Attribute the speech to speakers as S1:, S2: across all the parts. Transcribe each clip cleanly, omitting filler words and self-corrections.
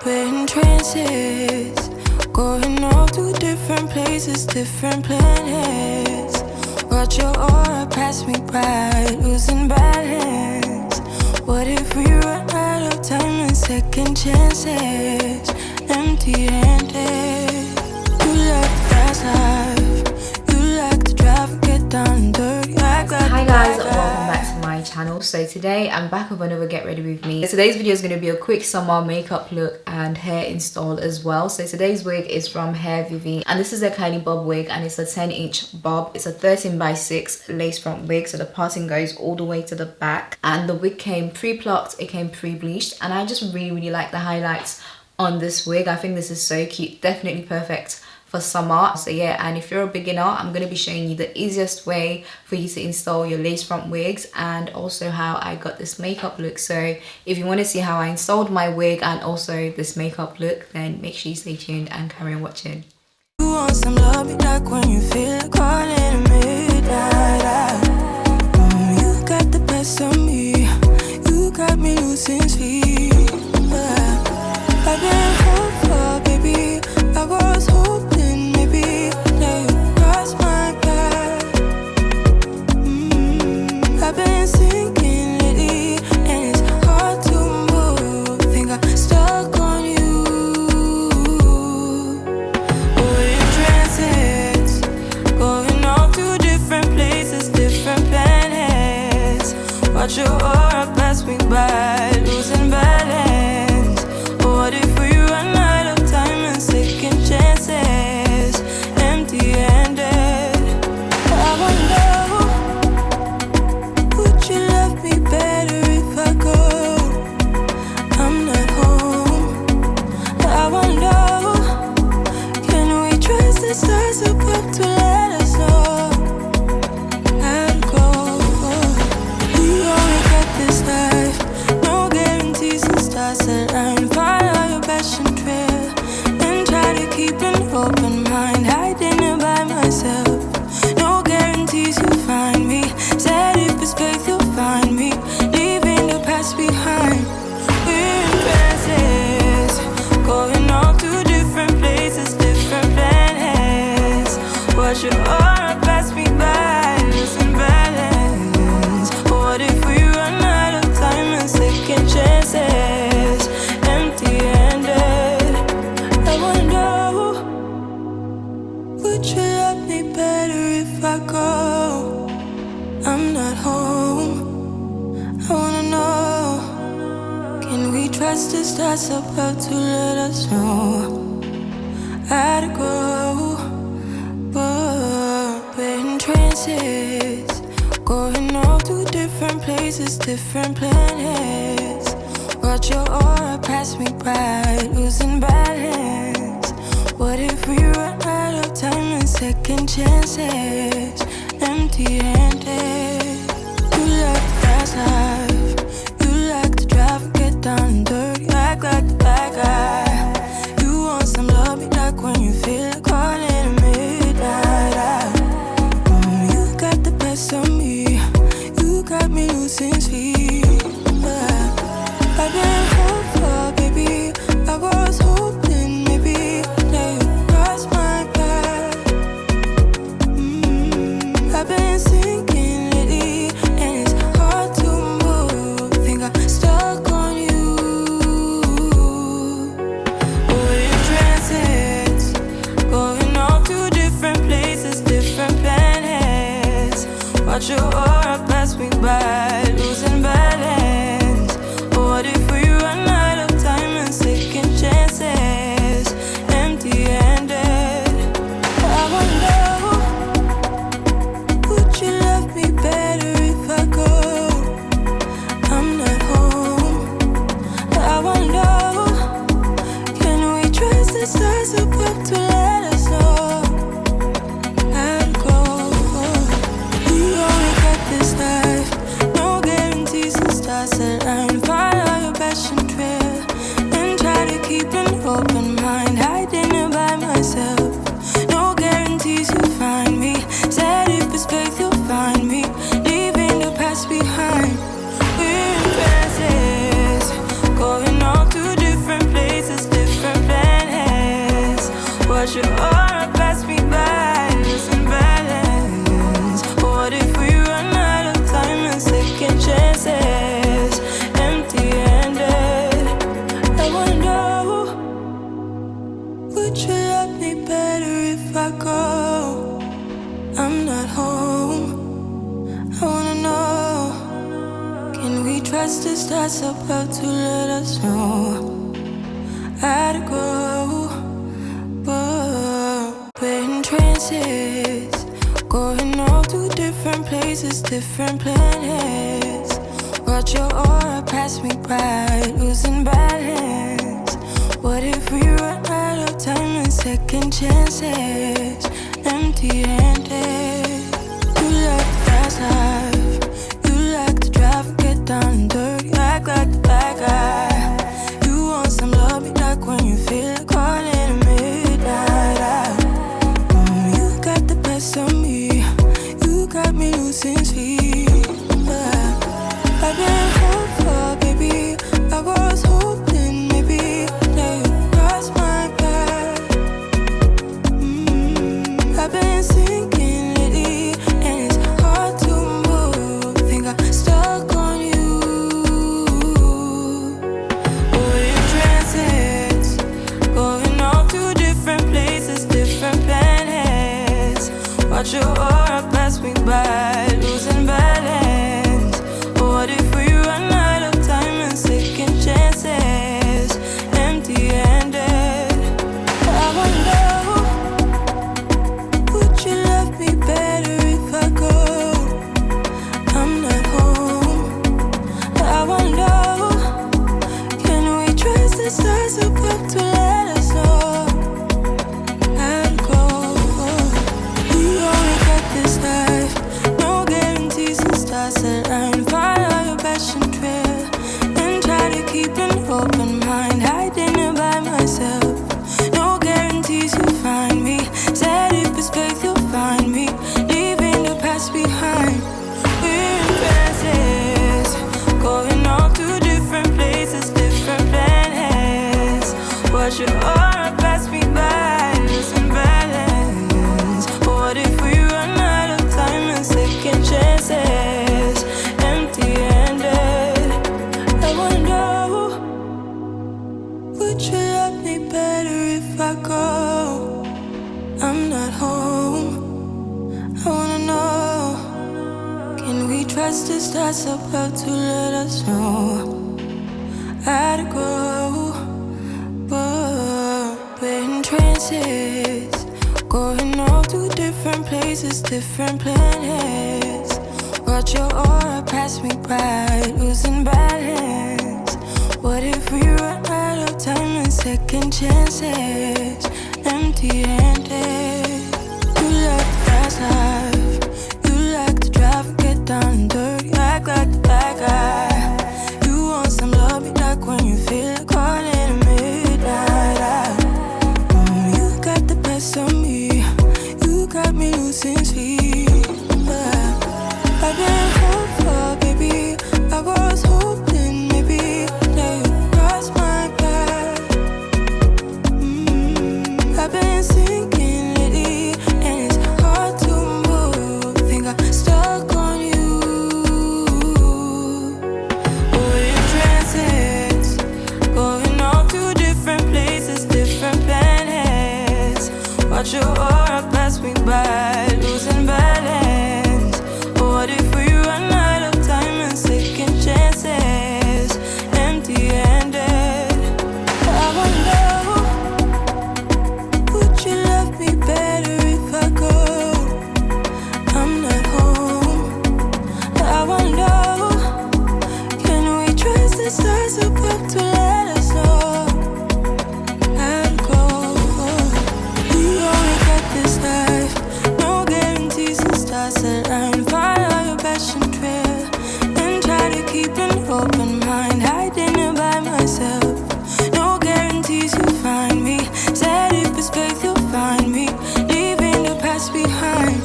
S1: we're in trances, going off to different places, different planets. Watch your aura pass me by, losing balance. What if we run out of time and second chances? Empty-handed. You like the fast life, you like to drive and get down and dirty.
S2: Hi guys, welcome back to my channel. So today I'm back with another get ready with me. Today's video is going to be a quick summer makeup look and hair install as well. So today's wig is from Hairvivi and this is a curly bob wig and it's a 10-inch bob. It's a 13x6 lace front wig, so the parting goes all the way to the back, and the wig came pre-plucked, it came pre-bleached, and I just really like the highlights on this wig. I think this is so cute, definitely perfect for summer. So yeah, and if you're a beginner, I'm going to be showing you the easiest way for you to install your lace front wigs and also how I got this makeup look. So if you want to see how I installed my wig and also this makeup look, then make sure you stay tuned and carry on watching.
S1: You want some love, like when you feel like calling at midnight. You got the best of me, you got me losing sleep. I've been hopeful, baby, I was hoping maybe that you cross my path. I've been sinking lately and it's hard to move. Think I'm stuck on you. We're in transits, going off to different places, different planets. Watch your aura pass me by, losing balance. What if we run out of time and second chances? Empty-handed. I wonder, would you love me better if I go? I'm not home. I wonder, can we trust the stars above to let us know? I'd go. We only got this life, no guarantees and stars align. Follow your passion trail and try to keep an open mind. Hiding it by myself, no guarantees you'll find me. Said if it's faith you'll find me, leaving the past behind. We're in trances, going off to different places, different planets. Watch your aura pass me by, losing balance. What if we run out of time and second chances? Empty-handed. I wonder, would you love me better if I go? I'm not home. I wanna know, can we trust the stars above to let us know? I'd go, but we're in trances, going off to different places, different planets. Watch your aura pass me by, losing balance. What if we run out of time and second chances? Empty-handed. You like the fast life, you like to drive and get down and dirty. Act like the bad guy. You want some love, like when you feel like calling at midnight. You got the best of me, you got me losing sleep. I've been hopeful, baby, I was hoping maybe that you cross my path. I've been sinking lately and it's hard to move. Think I'm stuck on you. We're in transits, going off to different places, different planets. Watch your aura pass me by, losing balance. What if we run out of time and second chances? Empty-handed. I wonder, would you love me better if I go? I'm not home. I wonder, can we trust the stars above to let us know? I'd go. We only got about to let us know. Had to go, but we're in trances, going off to different places, different planets. Watch your aura pass me by, losing balance. What if we run out of time and second chances? Empty-handed. You like the fast life, you like to drive and get down and dirty, act like the bad guy. You want some love, be like when you feel like calling at midnight hour. You got the best of me, you got me losing sleep. I've been hopeful, baby, I was hoping maybe that you'd cross my path. I've been sinking lately, and it's hard to move. Think I'm stuck on you. We're in transits, going off to different places, different planets. Watch your aura pass me by, losing balance. What if we run out of time and second chances? Empty-handed. I wonder, would you love me better if I go? I'm not home. I wonder, can we trust the stars above to let us know? I'd go. We only got this life, no guarantees and stars align. Follow your passion trail and try to keep an open mind. Hiding it by myself, no guarantees you'll find me. Said if it's faith you'll find me, leaving the past behind. We're in trances, going off to different places, different planets. Watch your aura pass me by, losing balance. What if we run out of time and second chances? Empty-handed. I wonder, would you love me better if I go? I'm not home. I wanna know, can we trust the stars about to let us know? Had to go, but we're in trances, going off to different places, different planets. Watch your aura pass me by, losing balance. What if we run out of time and second chances? Empty-handed. You like the fast life, you like to drive and get down and dirty, act like the bad guy. You want some love, be like when you feel like calling at midnight hour. You got the best of me, you got me losing sleep. I've been hopeful, baby, I was hoping maybe that you'd cross my path. I've been sinking lately, and it's hard to move. Think I'm stuck on you. We're in transits, going off to different places, different planets. Watch your aura pass me by, losing balance. What if we run out of time and second chances? Empty-handed. I wonder, would you love me better if I go? I'm not home. I wonder, can we trust the stars above to let us know? I'd go. We only got this life, no guarantees and stars align. Follow your passion trail and try to keep an open mind. Hiding it by myself, no guarantees you'll find me. Said if it's faith you'll find me, leaving the past behind.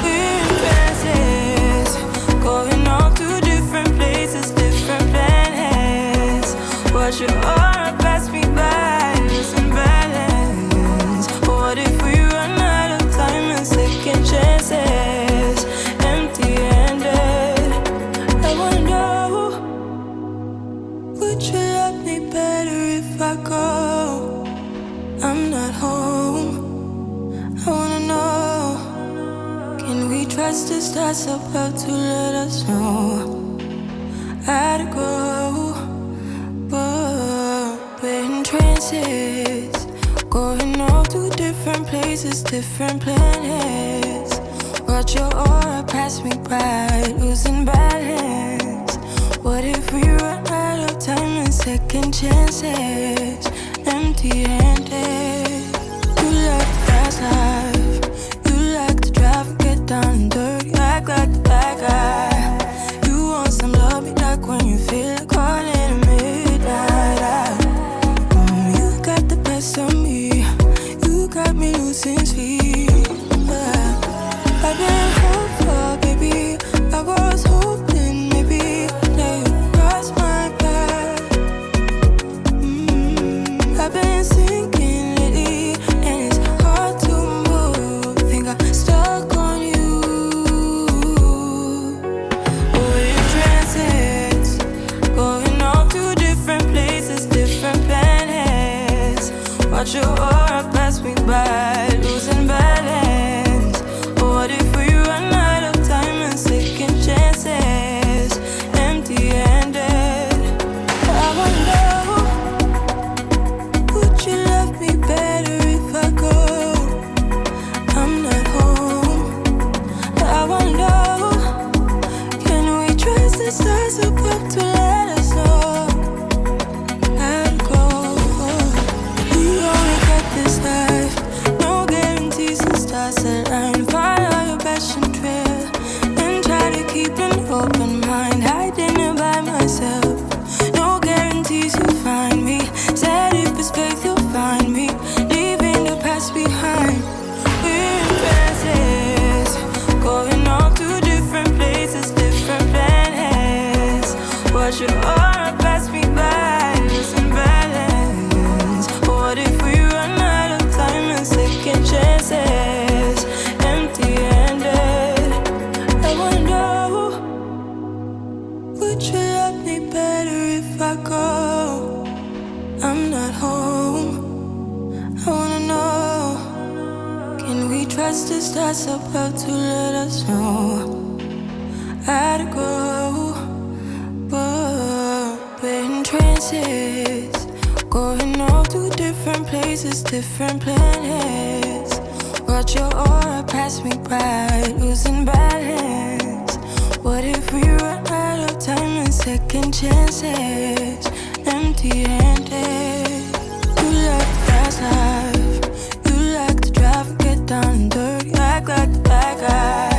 S1: We're in trances, going off to different places, different planets. Watch your aura pass me by, losing balance. What if we run out of time and second chances? Empty-handed. I wonder, would you love me better if I go? I'm not home. I wanna know, can we trust the stars about to let us know? Had to go, trances, going off to different places, different planets. Watch your aura pass me by, losing balance. What if we run out of time and second chances? Empty-handed. You like the fast life, you like to drive and get down and dirty, act like the bad guy. You want some love, be like when you feel like calling at midnight. You got the best of me, you got me losing sleep. I've been hopeful, baby, I was hoping maybe that you'd cross my path. I've been sinking lately, and it's hard to move. Think I'm stuck on you. Oh, in trances, going off to different places, different planets. Watch your aura pass me by, losing balance. What if we run out of time and second chances? Empty-handed. I wonder, would you love me better if I go? I'm not home. I wonder, can we trust the stars above to let us know how to go? We only got this life, no guarantees and stars align. Follow your passion trail and try to keep an open mind. Hiding it by myself, no guarantees you'll find me. Said if it's faith you'll find me, leaving the past behind. We're in trances, going off to different places, different planets. Watch your aura pass me by, losing balance. What if we run out of time and second chances? Empty-handed. I wonder, would you love me better if I go? I'm not home. I wanna know, can we trust the stars above to let us know how to go? We're in trances, going off to different places, different planets. Watch your aura pass me by, losing balance. What if we run out of time and second chances? Empty-handed. You like the fast life, you like to drive and get down and dirty, act like the bad guy.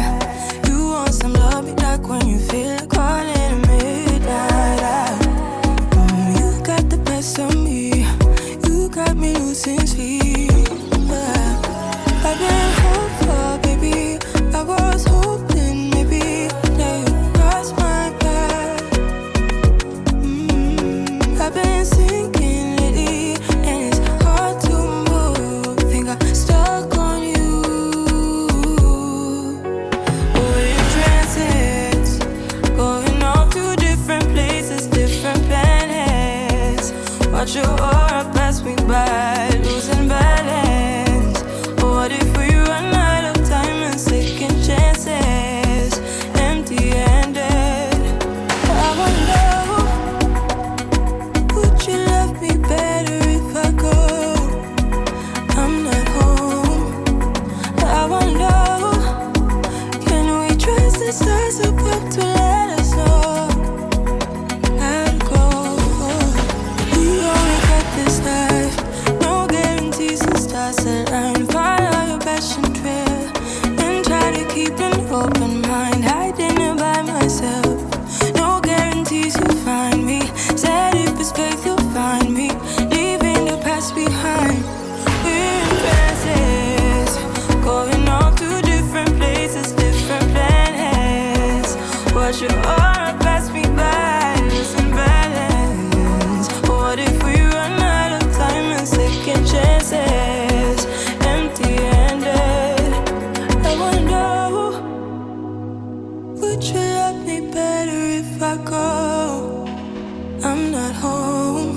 S1: You want some love, be like when you feel like calling at midnight. You got the best of me, you got me losing sleep. I've been hopeful, baby, I was hoping maybe that you'd cross my path. I've been sinking lately, and it's hard to move. Think I'm stuck on you. Oh, in trances, going off to different places, different planets. Watch your aura pass me by, losing balance. What if we run out of time and second chances? Empty-handed. I wonder, would you love me better if I go? I'm not home. I wonder, can we trust the stars above to let us know how to go? We only got this life, no guarantees and stars align. Follow your passion trail and try to keep an open mind. Hiding it by myself, no guarantees you'll find me. Said if it's faith you'll find me, leaving the past behind. We're in trances, going off to different places, different planets. Watch your aura pass me by, losing balance. What if we run out of time and second chances? Empty-handed. I wonder, would you love me better if I go? I'm not home.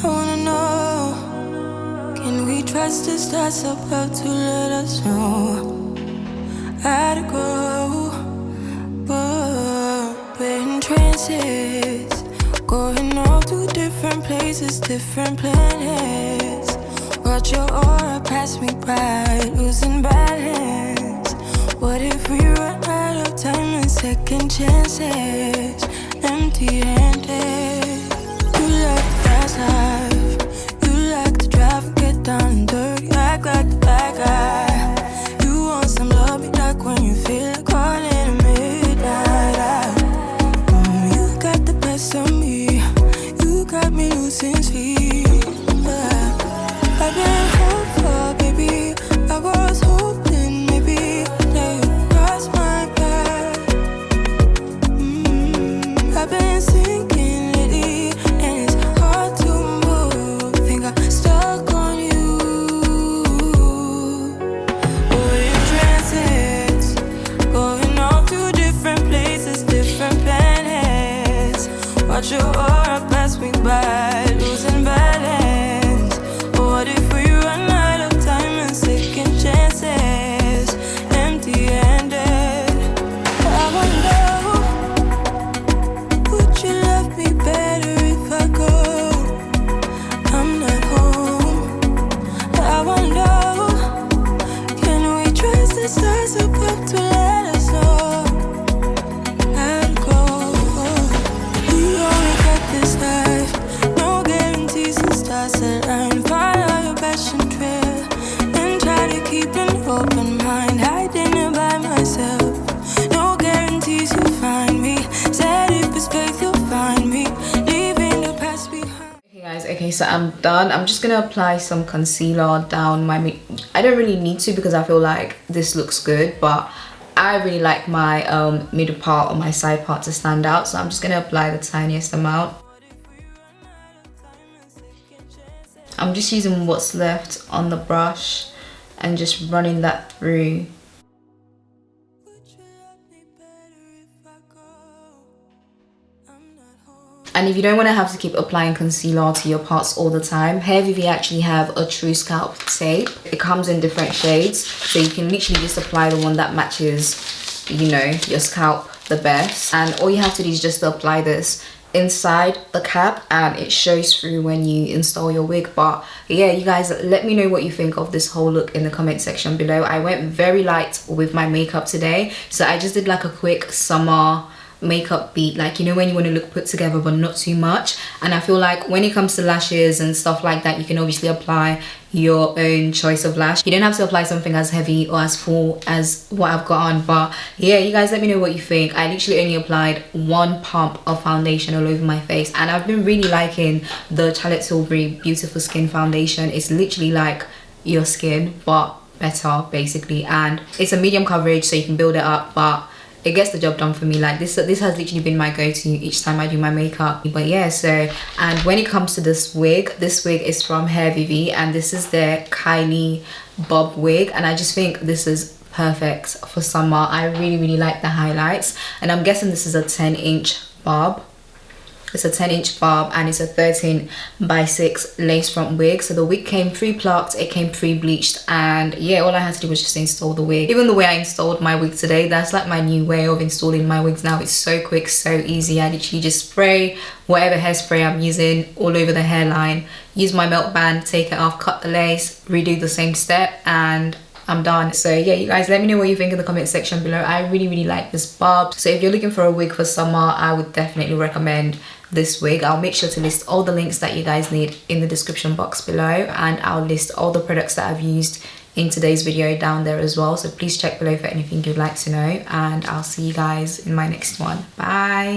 S1: I wanna know, can we trust the stars above to let us know how to go? We're in trances, going on off to different places, different planets. Watch your aura pass me by, losing balance. What if we run out of time and second chances? Empty-handed. You like the fast life, you like to drive and get down and dirty, act like the bad guy. You want some love, be like when you feel like calling at midnight. You got the best of me, you got me losing sleep. I've been hopeful, baby, I was hoping maybe that you'd cross my path. I've been sinking lately, and it's hard to move. Think I'm stuck on you. We're in transits, going off to different places, different planets. Watch your aura pass me by, losing balance. What if we run out of time and second chances? Empty-handed. I wonder, would you love me better if I go? I'm not home. I wonder, can we trace the stars above to let us know how to go? We only got this life, no guarantees and stars align. Follow your passion trail and try to keep an open mind. Hiding it by myself, no guarantees you'll find me. Said if it's faith you'll find me, leaving the past behind.
S2: Okay guys, okay, so I'm done. I'm just gonna apply some concealer down my I don't really need to because I feel like this looks good, but I really like my middle part or my side part to stand out, so I'm just gonna apply the tiniest amount. I'm just using what's left on the brush and just running that through. And if you don't want to have to keep applying concealer to your parts all the time, Hairvivi actually have a True-scalp tape. It comes in different shades, so you can literally just apply the one that matches, you know, your scalp the best. And all you have to do is just apply this inside the cap, and it shows through when you install your wig. But yeah, you guys, let me know what you think of this whole look in the comment section below. I went very light with my makeup today, so I just did like a quick summer makeup beat, like, you know, when you want to look put together but not too much. And I feel like when it comes to lashes and stuff like that, you can obviously apply your own choice of lash. You don't have to apply something as heavy or as full as what I've got on. But yeah, you guys, let me know what you think. I literally only applied one pump of foundation all over my face, and I've been really liking the Charlotte Tilbury Beautiful Skin foundation. It's literally like your skin but better basically, and it's a medium coverage, so you can build it up, but it gets the job done for me. Like this has literally been my go-to each time I do my makeup. But yeah, so, and when it comes to this wig is from Hairvivi, and this is their Kylie bob wig, and I just think this is perfect for summer. I really like the highlights, and I'm guessing this is a 10-inch bob. It's a 10-inch bob, and it's a 13x6 lace front wig. So the wig came pre-plucked, it came pre-bleached, and yeah, all I had to do was just install the wig. Even the way I installed my wig today, that's like my new way of installing my wigs now. It's so quick, so easy. I literally just spray whatever hairspray I'm using all over the hairline, use my melt band, take it off, cut the lace, redo the same step, and I'm done. So yeah, you guys, let me know what you think in the comment section below. I really like this bob. So if you're looking for a wig for summer, I would definitely recommend this wig. I'll make sure to list all the links that you guys need in the description box below, and I'll list all the products that I've used in today's video down there as well. So please check below for anything you'd like to know, and I'll see you guys in my next one. Bye.